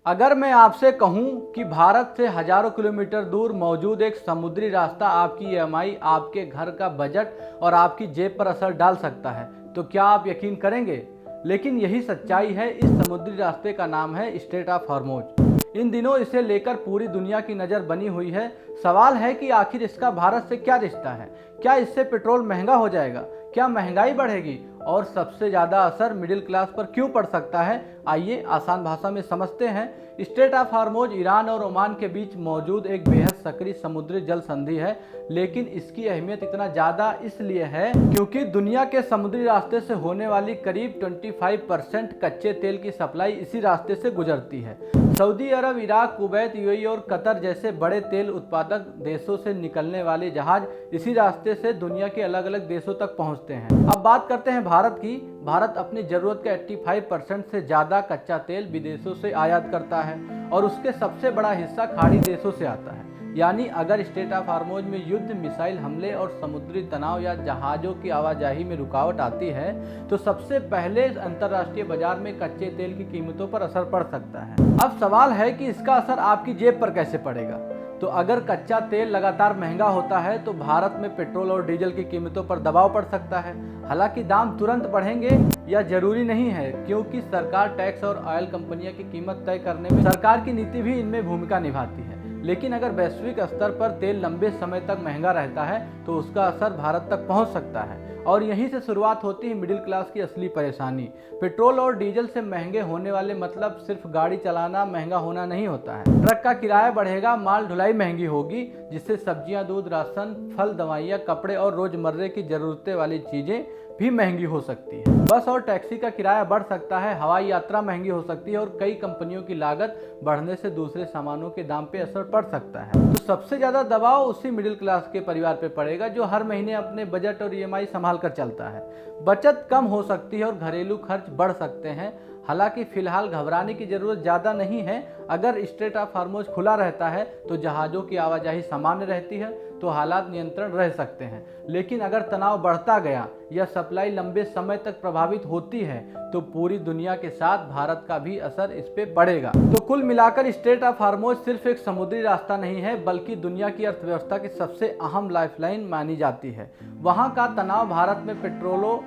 अगर मैं आपसे कहूं कि भारत से हजारों किलोमीटर दूर मौजूद एक समुद्री रास्ता आपकी ईएमआई, आपके घर का बजट और आपकी जेब पर असर डाल सकता है, तो क्या आप यकीन करेंगे? लेकिन यही सच्चाई है। इस समुद्री रास्ते का नाम है स्ट्रेट ऑफ हॉर्मुज। इन दिनों इसे लेकर पूरी दुनिया की नज़र बनी हुई है। सवाल है कि आखिर इसका भारत से क्या रिश्ता है? क्या इससे पेट्रोल महंगा हो जाएगा? क्या महंगाई बढ़ेगी? और सबसे ज़्यादा असर मिडिल क्लास पर क्यों पड़ सकता है? आइए आसान भाषा में समझते हैं। स्ट्रेट ऑफ हॉर्मुज ईरान और ओमान के बीच मौजूद एक बेहद सक्रिय समुद्री जल संधि है, लेकिन इसकी अहमियत इतना ज़्यादा इसलिए है क्योंकि दुनिया के समुद्री रास्ते से होने वाली करीब 25% कच्चे तेल की सप्लाई इसी रास्ते से गुजरती है। सऊदी अरब, इराक, कुवैत, यूएई और कतर जैसे बड़े तेल उत्पादक देशों से निकलने वाले जहाज इसी रास्ते से दुनिया के अलग अलग देशों तक पहुंचते हैं। अब बात करते हैं भारत की। भारत अपनी जरूरत का 85% से ज़्यादा कच्चा तेल विदेशों से आयात करता है और उसके सबसे बड़ा हिस्सा खाड़ी देशों से आता है। यानी अगर स्ट्रेट ऑफ हॉर्मुज में युद्ध, मिसाइल हमले और समुद्री तनाव या जहाज़ों की आवाजाही में रुकावट आती है तो सबसे पहले अंतर्राष्ट्रीय बाजार में कच्चे तेल की कीमतों पर असर पड़ सकता है। अब सवाल है कि इसका असर आपकी जेब पर कैसे पड़ेगा? तो अगर कच्चा तेल लगातार महंगा होता है तो भारत में पेट्रोल और डीजल की कीमतों पर दबाव पड़ सकता है। हालांकि दाम तुरंत बढ़ेंगे या जरूरी नहीं है, क्योंकि सरकार टैक्स और ऑयल कंपनियों की कीमत तय करने में सरकार की नीति भी इनमें भूमिका निभाती है। लेकिन अगर वैश्विक स्तर पर तेल लंबे समय तक महंगा रहता है तो उसका असर भारत तक पहुंच सकता है और यहीं से शुरुआत होती है मिडिल क्लास की असली परेशानी। पेट्रोल और डीजल से महंगे होने वाले मतलब सिर्फ गाड़ी चलाना महंगा होना नहीं होता है। ट्रक का किराया बढ़ेगा, माल ढुलाई महंगी होगी, जिससे सब्जियां, दूध, राशन, फल, दवाइयाँ, कपड़े और रोजमर्रे की जरूरतें वाली चीजें भी महंगी हो सकती है। बस और टैक्सी का किराया बढ़ सकता है, हवाई यात्रा महंगी हो सकती है और कई कंपनियों की लागत बढ़ने से दूसरे सामानों के दाम पे असर पड़ सकता है। तो सबसे ज्यादा दबाव उसी मिडिल क्लास के परिवार पे पड़ेगा जो हर महीने अपने बजट और ईएमआई संभाल कर चलता है। बचत कम हो सकती है और घरेलू खर्च बढ़ सकते हैं। हालांकि फिलहाल घबराने की जरूरत ज़्यादा नहीं है। अगर स्ट्रेट ऑफ हॉर्मुज खुला रहता है तो जहाज़ों की आवाजाही सामान्य रहती है तो हालात नियंत्रण रह सकते हैं। लेकिन अगर तनाव बढ़ता गया या सप्लाई लंबे समय तक प्रभावित होती है तो पूरी दुनिया के साथ भारत का भी असर इस पे पड़ेगा। तो कुल मिलाकर स्ट्रेट ऑफ हॉर्मुज सिर्फ एक समुद्री रास्ता नहीं है, बल्कि दुनिया की अर्थव्यवस्था की सबसे अहम लाइफलाइन मानी जाती है। वहाँ का तनाव भारत में पेट्रोलों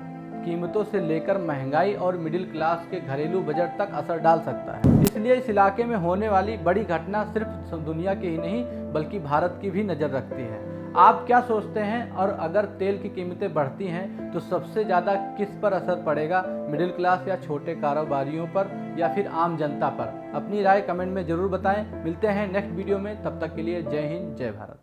कीमतों से लेकर महंगाई और मिडिल क्लास के घरेलू बजट तक असर डाल सकता है। इसलिए इस इलाके में होने वाली बड़ी घटना सिर्फ दुनिया की ही नहीं बल्कि भारत की भी नज़र रखती है। आप क्या सोचते हैं? और अगर तेल की कीमतें बढ़ती हैं तो सबसे ज़्यादा किस पर असर पड़ेगा? मिडिल क्लास या छोटे कारोबारियों पर या फिर आम जनता पर? अपनी राय कमेंट में ज़रूर बताएं। मिलते हैं नेक्स्ट वीडियो में, तब तक के लिए जय हिंद, जय भारत।